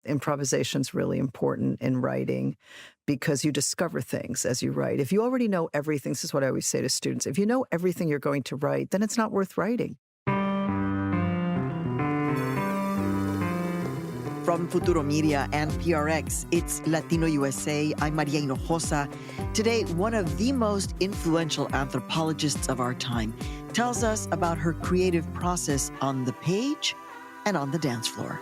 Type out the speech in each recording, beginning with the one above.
Improvisation's really important in writing because you discover things as you write. If you already know everything, this is what I always say to students, if you know everything you're going to write, then it's not worth writing. From Futuro Media and PRX, it's Latino USA. I'm Maria Hinojosa. Today, one of the most influential anthropologists of our time tells us about her creative process on the page and on the dance floor.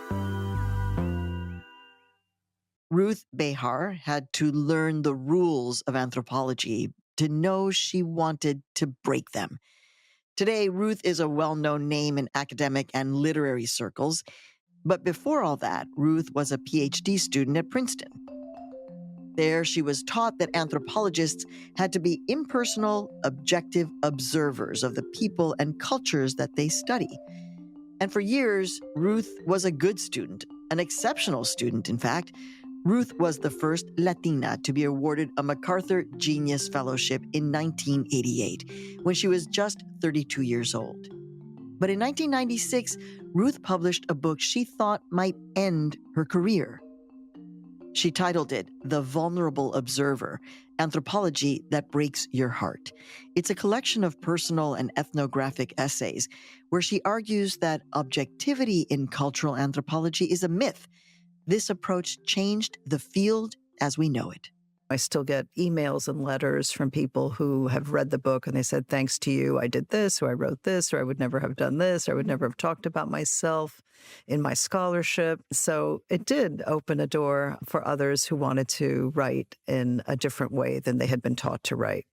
Ruth Behar had to learn the rules of anthropology to know she wanted to break them. Today, Ruth is a well-known name in academic and literary circles. But before all that, Ruth was a PhD student at Princeton. There, she was taught that anthropologists had to be impersonal, objective observers of the people and cultures that they study. And for years, Ruth was a good student, an exceptional student, in fact. Ruth was the first Latina to be awarded a MacArthur Genius Fellowship in 1988, when she was just 32 years old. But in 1996, Ruth published a book she thought might end her career. She titled it The Vulnerable Observer, Anthropology That Breaks Your Heart. It's a collection of personal and ethnographic essays where she argues that objectivity in cultural anthropology is a myth. This approach changed the field as we know it. I still get emails and letters from people who have read the book and they said, thanks to you, I did this, or I wrote this, or I would never have done this, or I would never have talked about myself in my scholarship. So it did open a door for others who wanted to write in a different way than they had been taught to write.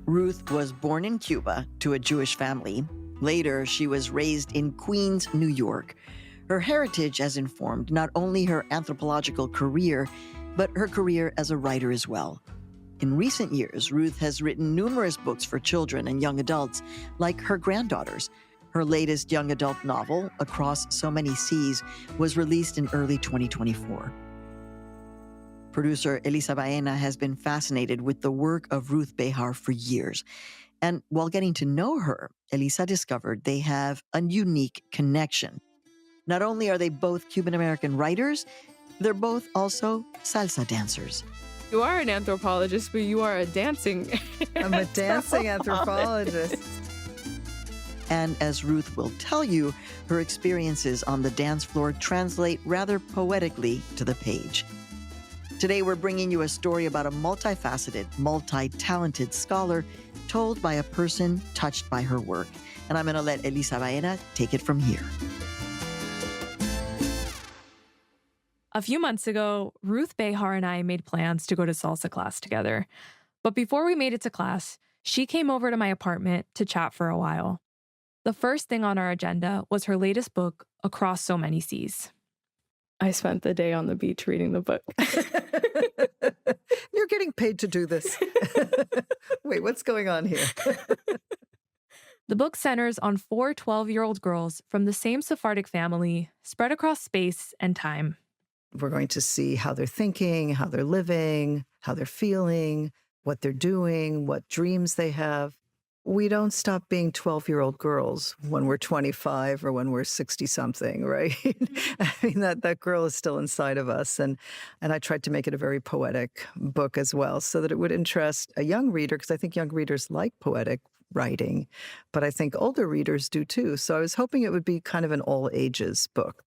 Ruth was born in Cuba to a Jewish family. Later, she was raised in Queens, New York. Her heritage has informed not only her anthropological career, but her career as a writer as well. In recent years, Ruth has written numerous books for children and young adults, like her granddaughters. Her latest young adult novel, Across So Many Seas, was released in early 2024. Producer Elisa Baena has been fascinated with the work of Ruth Behar for years. And while getting to know her, Elisa discovered they have a unique connection. Not only are they both Cuban-American writers, they're both also salsa dancers. You are an anthropologist, but you are a dancing I'm a dancing anthropologist. And as Ruth will tell you, her experiences on the dance floor translate rather poetically to the page. Today, we're bringing you a story about a multifaceted, multi-talented scholar told by a person touched by her work. And I'm going to let Elisa Baena take it from here. A few months ago, Ruth Behar and I made plans to go to salsa class together. But before we made it to class, she came over to my apartment to chat for a while. The first thing on our agenda was her latest book, Across So Many Seas. I spent the day on the beach reading the book. You're getting paid to do this. Wait, what's going on here? The book centers on 4 12-year-old girls from the same Sephardic family spread across space and time. We're going to see how they're thinking, how they're living, how they're feeling, what they're doing, what dreams they have. We don't stop being 12-year-old girls when we're 25 or when we're 60-something, right? I mean, that girl is still inside of us. And I tried to make it a very poetic book as well so that it would interest a young reader, because I think young readers like poetic writing, but I think older readers do too. So I was hoping it would be kind of an all-ages book.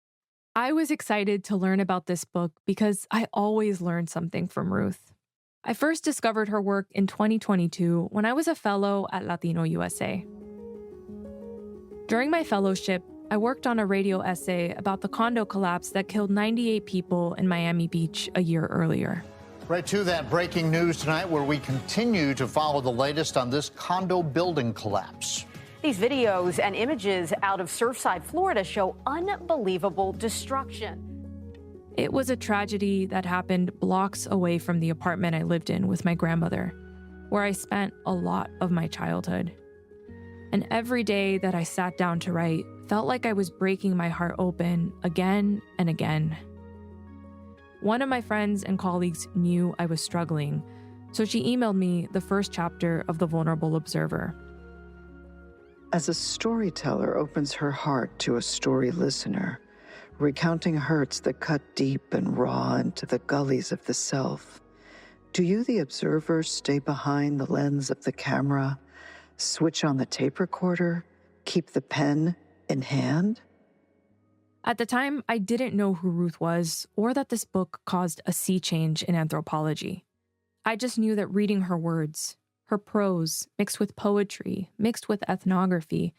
I was excited to learn about this book because I always learn something from Ruth. I first discovered her work in 2022 when I was a fellow at Latino USA. During my fellowship, I worked on a radio essay about the condo collapse that killed 98 people in Miami Beach a year earlier. Right to that breaking news tonight, where we continue to follow the latest on this condo building collapse. These videos and images out of Surfside, Florida show unbelievable destruction. It was a tragedy that happened blocks away from the apartment I lived in with my grandmother, where I spent a lot of my childhood. And every day that I sat down to write felt like I was breaking my heart open again and again. One of my friends and colleagues knew I was struggling, so she emailed me the first chapter of The Vulnerable Observer. As a storyteller opens her heart to a story listener, recounting hurts that cut deep and raw into the gullies of the self. Do you, the observer, stay behind the lens of the camera, switch on the tape recorder, keep the pen in hand? At the time, I didn't know who Ruth was or that this book caused a sea change in anthropology. I just knew that reading her words, her prose, mixed with poetry, mixed with ethnography,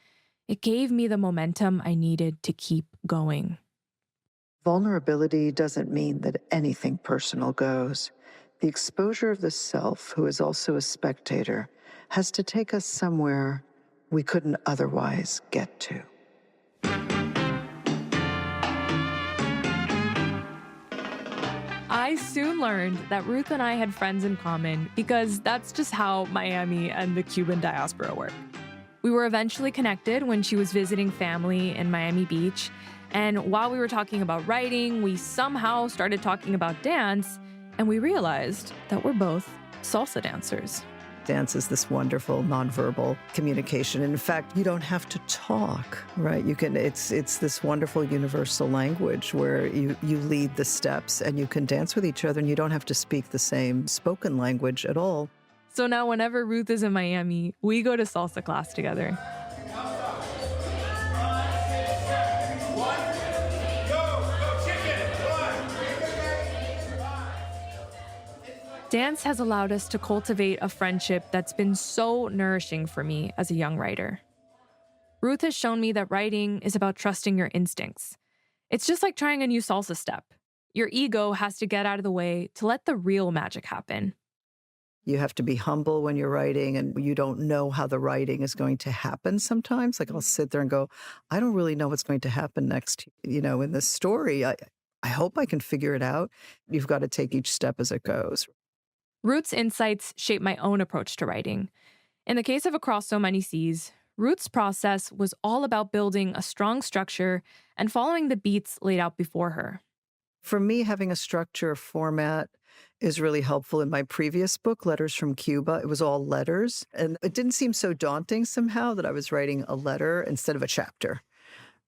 it gave me the momentum I needed to keep going. Vulnerability doesn't mean that anything personal goes. The exposure of the self, who is also a spectator, has to take us somewhere we couldn't otherwise get to. I soon learned that Ruth and I had friends in common because that's just how Miami and the Cuban diaspora work. We were eventually connected when she was visiting family in Miami Beach, and while we were talking about writing, we somehow started talking about dance, and we realized that we're both salsa dancers. Dance is this wonderful nonverbal communication. In fact, you don't have to talk, right? It's this wonderful universal language where you lead the steps and you can dance with each other and you don't have to speak the same spoken language at all. So now whenever Ruth is in Miami, we go to salsa class together. Dance has allowed us to cultivate a friendship that's been so nourishing for me as a young writer. Ruth has shown me that writing is about trusting your instincts. It's just like trying a new salsa step. Your ego has to get out of the way to let the real magic happen. You have to be humble when you're writing, and you don't know how the writing is going to happen sometimes. Like I'll sit there and go, I don't really know what's going to happen next, in this story. I hope I can figure it out. You've got to take each step as it goes. Ruth's insights shape my own approach to writing. In the case of Across So Many Seas, Ruth's process was all about building a strong structure and following the beats laid out before her. For me, having a structure, format is really helpful. In my previous book, Letters from Cuba, it was all letters. And it didn't seem so daunting somehow that I was writing a letter instead of a chapter,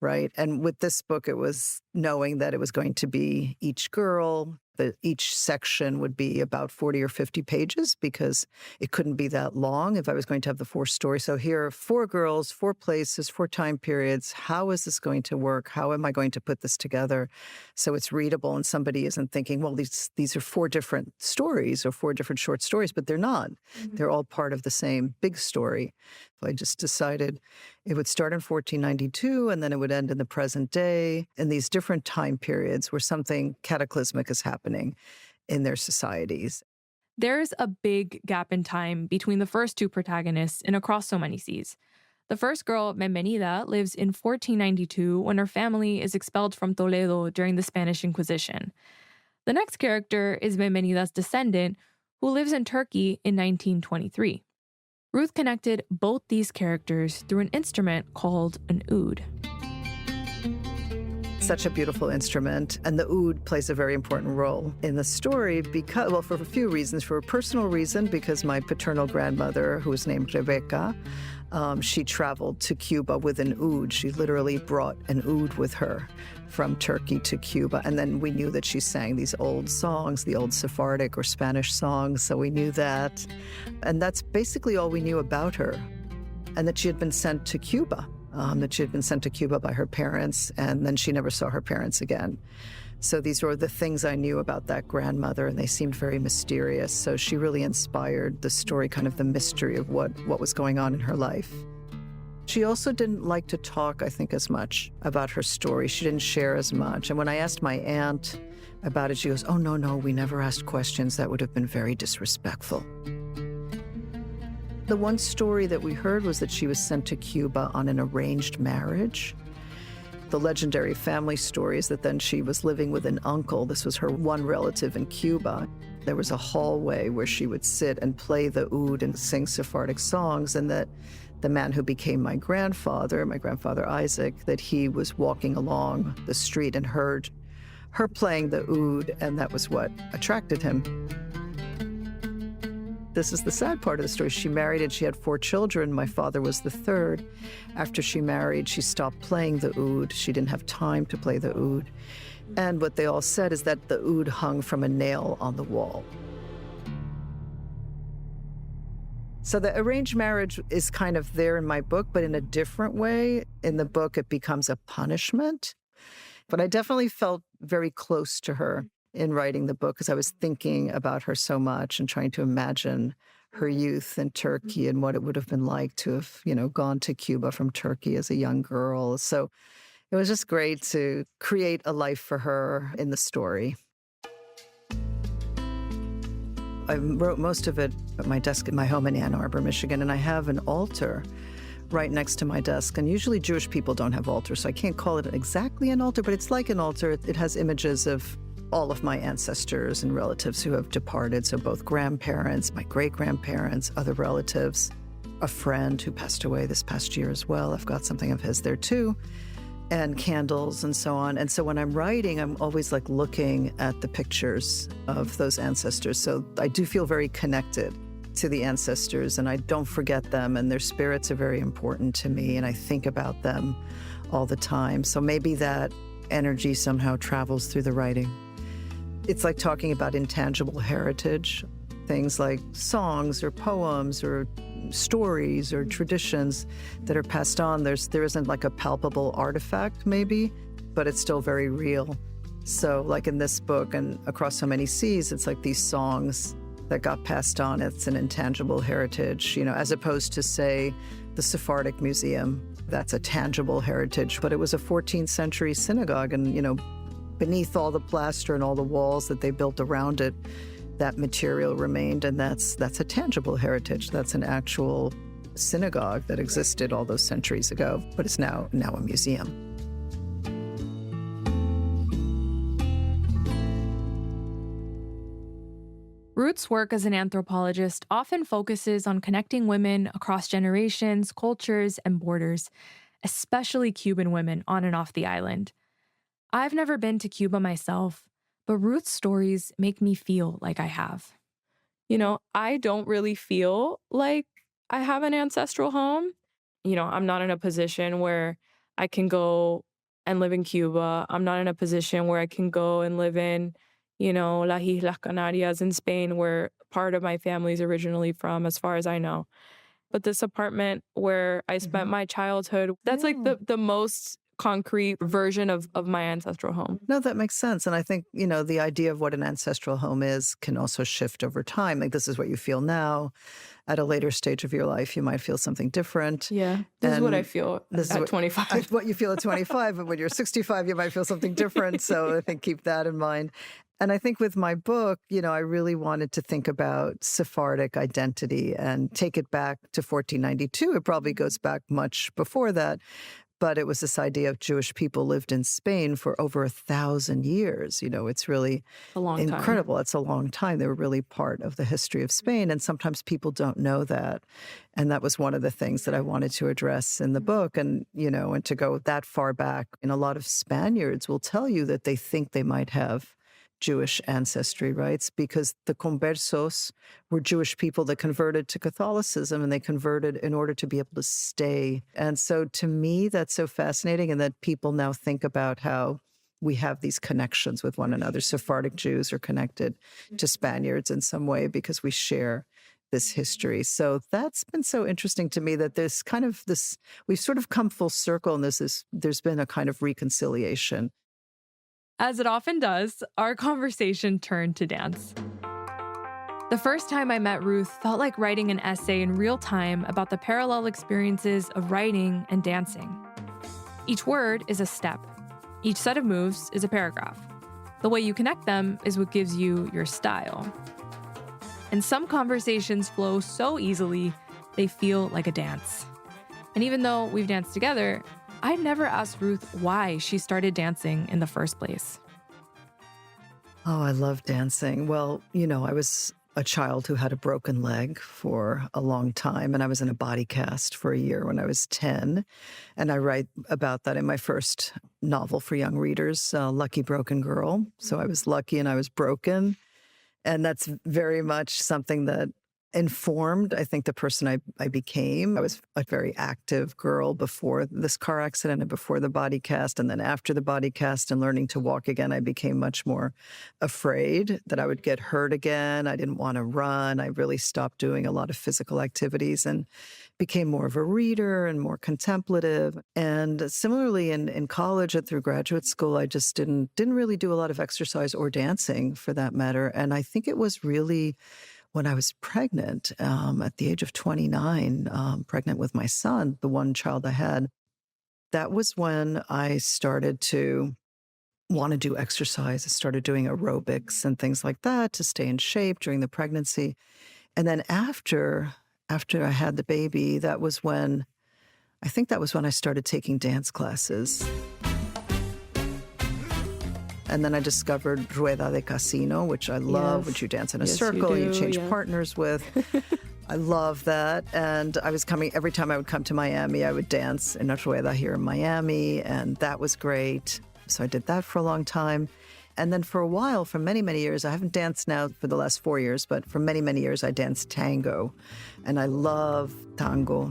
right? And with this book, it was knowing that it was going to be each girl, that each section would be about 40 or 50 pages because it couldn't be that long if I was going to have the 4 stories. So here are 4 girls, 4 places, 4 time periods. How is this going to work? How am I going to put this together so it's readable and somebody isn't thinking, well, these are 4 different stories or 4 different short stories, but they're not. Mm-hmm. They're all part of the same big story. I just decided it would start in 1492 and then it would end in the present day in these different time periods where something cataclysmic is happening in their societies. There's a big gap in time between the first 2 protagonists in Across So Many Seas. The first girl, Bienvenida, lives in 1492 when her family is expelled from Toledo during the Spanish Inquisition. The next character is Bienvenida's descendant, who lives in Turkey in 1923. Ruth connected both these characters through an instrument called an oud. Such a beautiful instrument, and the oud plays a very important role in the story because, well, for a few reasons. For a personal reason, because my paternal grandmother, who was named Rebecca, she traveled to Cuba with an oud. She literally brought an oud with her from Turkey to Cuba. And then we knew that she sang these old songs, the old Sephardic or Spanish songs, so we knew that. And that's basically all we knew about her. And that she had been sent to Cuba. By her parents, and then she never saw her parents again. So these were the things I knew about that grandmother, and they seemed very mysterious. So she really inspired the story, kind of the mystery of what was going on in her life. She also didn't like to talk, I think, as much about her story. She didn't share as much. And when I asked my aunt about it, she goes, oh, no, we never asked questions. That would have been very disrespectful. The one story that we heard was that she was sent to Cuba on an arranged marriage. The legendary family story is that then she was living with an uncle. This was her one relative in Cuba. There was a hallway where she would sit and play the oud and sing Sephardic songs, and that the man who became my grandfather Isaac, that he was walking along the street and heard her playing the oud, and that was what attracted him. this is the sad part of the story. She married and she had 4 children. My father was the third. After she married, she stopped playing the oud. She didn't have time to play the oud. And what they all said is that the oud hung from a nail on the wall. So the arranged marriage is kind of there in my book, but in a different way. In the book, it becomes a punishment. But I definitely felt very close to her in writing the book because I was thinking about her so much and trying to imagine her youth in Turkey and what it would have been like to have, gone to Cuba from Turkey as a young girl. So it was just great to create a life for her in the story. I wrote most of it at my desk at my home in Ann Arbor, Michigan, and I have an altar right next to my desk. And usually Jewish people don't have altars, so I can't call it exactly an altar, but it's like an altar. It has images of all of my ancestors and relatives who have departed, so both grandparents, my great-grandparents, other relatives, a friend who passed away this past year as well. I've got something of his there too, and candles and so on. And so when I'm writing, I'm always like looking at the pictures of those ancestors. So I do feel very connected to the ancestors and I don't forget them, and their spirits are very important to me and I think about them all the time. So maybe that energy somehow travels through the writing. It's like talking about intangible heritage, things like songs or poems or stories or traditions that are passed on. There isn't like a palpable artifact maybe, but it's still very real. So like in this book and Across So Many Seas, it's like these songs that got passed on. It's an intangible heritage, as opposed to, say, the Sephardic Museum. That's a tangible heritage, but it was a 14th century synagogue and, beneath all the plaster and all the walls that they built around it, that material remained, and that's a tangible heritage. That's an actual synagogue that existed all those centuries ago, but it's now a museum. Ruth's work as an anthropologist often focuses on connecting women across generations, cultures, and borders, especially Cuban women on and off the island. I've never been to Cuba myself, but Ruth's stories make me feel like I have. I don't really feel like I have an ancestral home. I'm not in a position where I can go and live in Cuba. I'm not in a position where I can go and live in, Las Islas Canarias in Spain, where part of my family's originally from, as far as I know. But this apartment where I spent my childhood, that's like the most concrete version of my ancestral home. No, that makes sense. And I think, the idea of what an ancestral home is can also shift over time. Like this is what you feel now. At a later stage of your life, you might feel something different. Yeah, this is what I feel at 25. What you feel at 25, but when you're 65, you might feel something different. So I think keep that in mind. And I think with my book, I really wanted to think about Sephardic identity and take it back to 1492. It probably goes back much before that. But it was this idea of Jewish people lived in Spain for over 1,000 years. It's really a long time. Incredible. It's a long time. They were really part of the history of Spain. And sometimes people don't know that. And that was one of the things that I wanted to address in the book. And, and to go that far back. And a lot of Spaniards will tell you that they think they might have Jewish ancestry, right? Because the conversos were Jewish people that converted to Catholicism, and they converted in order to be able to stay. And so to me, that's so fascinating, and that people now think about how we have these connections with one another. Sephardic Jews are connected to Spaniards in some way because we share this history. So that's been so interesting to me, that there's kind of this, we've sort of come full circle, and there's been a kind of reconciliation. As it often does, our conversation turned to dance. The first time I met Ruth felt like writing an essay in real time about the parallel experiences of writing and dancing. Each word is a step. Each set of moves is a paragraph. The way you connect them is what gives you your style. And some conversations flow so easily, they feel like a dance. And even though we've danced together, I'd never asked Ruth why she started dancing in the first place. Oh, I love dancing. Well, I was a child who had a broken leg for a long time, and I was in a body cast for a year when I was 10. And I write about that in my first novel for young readers, Lucky Broken Girl. So I was lucky and I was broken. And that's very much something that informed, I think, the person I became. I was a very active girl before this car accident and before the body cast. And then after the body cast and learning to walk again, I became much more afraid that I would get hurt again. I didn't want to run. I really stopped doing a lot of physical activities and became more of a reader and more contemplative. And similarly in college and through graduate school, I just didn't really do a lot of exercise or dancing for that matter. And I think it was really when I was pregnant at the age of 29, pregnant with my son, the one child I had, that was when I started to want to do exercise. I started doing aerobics and things like that to stay in shape during the pregnancy. And then after I had the baby, I think that was when I started taking dance classes. And then I discovered Rueda de Casino, which I love, which you dance in a circle, you change partners with. I love that. And I was every time I would come to Miami, I would dance in a Rueda here in Miami, and that was great. So I did that for a long time. And then for a while, for many, many years, I haven't danced now for the last 4 years, but for many, many years, I danced tango. And I love tango.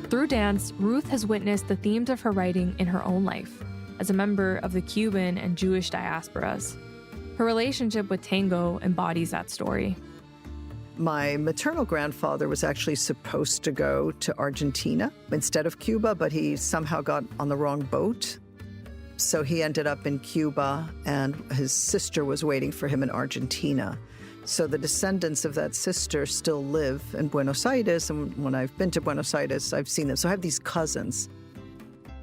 Through dance, Ruth has witnessed the themes of her writing in her own life as a member of the Cuban and Jewish diasporas. Her relationship with tango embodies that story. My maternal grandfather was actually supposed to go to Argentina instead of Cuba, but he somehow got on the wrong boat. So he ended up in Cuba, and his sister was waiting for him in Argentina. So the descendants of that sister still live in Buenos Aires, and when I've been to Buenos Aires, I've seen them. So I have these cousins.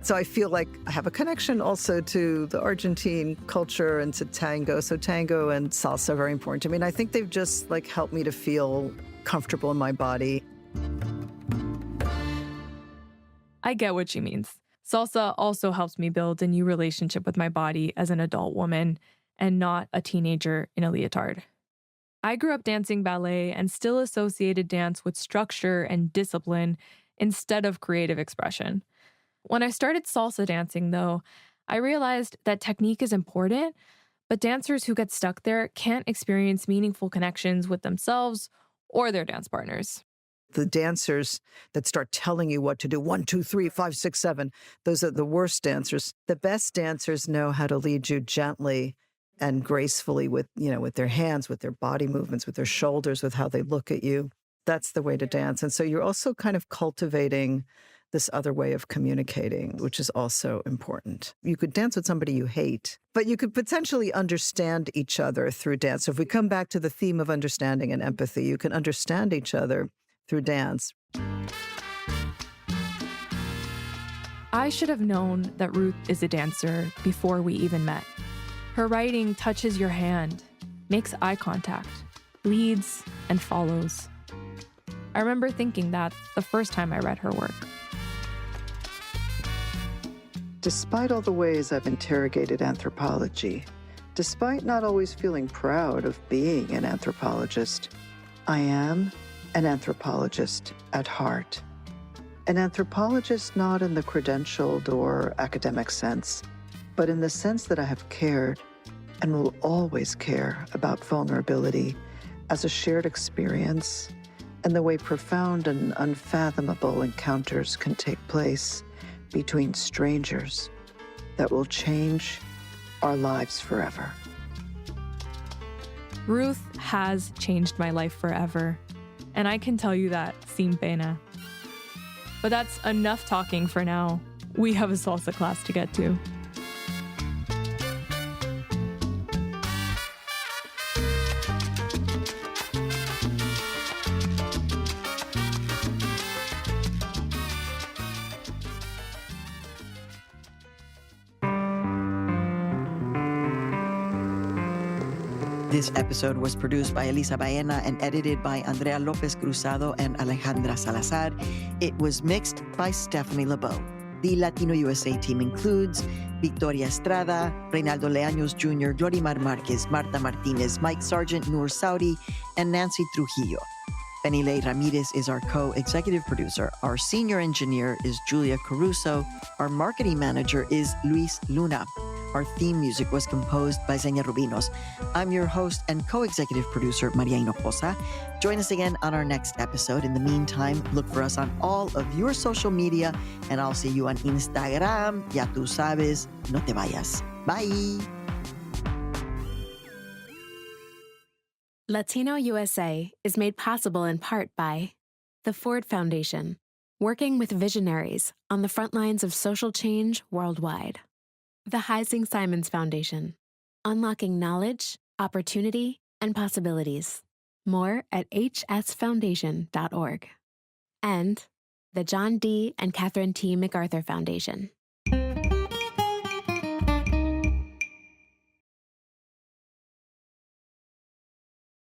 So I feel like I have a connection also to the Argentine culture and to tango. So tango and salsa are very important to me. And I think they've just helped me to feel comfortable in my body. I get what she means. Salsa also helps me build a new relationship with my body as an adult woman and not a teenager in a leotard. I grew up dancing ballet and still associated dance with structure and discipline instead of creative expression. When I started salsa dancing, though, I realized that technique is important, but dancers who get stuck there can't experience meaningful connections with themselves or their dance partners. The dancers that start telling you what to do, 1, 2, 3, 5, 6, 7, those are the worst dancers. The best dancers know how to lead you gently and gracefully with their hands, with their body movements, with their shoulders, with how they look at you. That's the way to dance. And so you're also kind of cultivating this other way of communicating, which is also important. You could dance with somebody you hate, but you could potentially understand each other through dance. So if we come back to the theme of understanding and empathy, you can understand each other through dance. I should have known that Ruth is a dancer before we even met. Her writing touches your hand, makes eye contact, leads, and follows. I remember thinking that the first time I read her work. Despite all the ways I've interrogated anthropology, despite not always feeling proud of being an anthropologist, I am an anthropologist at heart. An anthropologist not in the credentialed or academic sense, but in the sense that I have cared and will always care about vulnerability as a shared experience and the way profound and unfathomable encounters can take place between strangers that will change our lives forever. Ruth has changed my life forever, and I can tell you that sin pena. But that's enough talking for now. We have a salsa class to get to. This episode was produced by Elisa Baena and edited by Andrea Lopez Cruzado and Alejandra Salazar. It was mixed by Stephanie LeBeau. The Latino USA team includes Victoria Estrada, Reynaldo Leaños Jr., Glorimar Marquez, Marta Martinez, Mike Sargent, Noor Saudi, and Nancy Trujillo. Benile Ramirez is our co-executive producer. Our senior engineer is Julia Caruso. Our marketing manager is Luis Luna. Our theme music was composed by Zenia Rubinos. I'm your host and co-executive producer, Maria Hinojosa. Join us again on our next episode. In the meantime, look for us on all of your social media, and I'll see you on Instagram. Ya tú sabes, no te vayas. Bye! Latino USA is made possible in part by the Ford Foundation, working with visionaries on the front lines of social change worldwide. The Heising Simons Foundation, unlocking knowledge, opportunity, and possibilities. More at hsfoundation.org. And the John D. and Catherine T. MacArthur Foundation,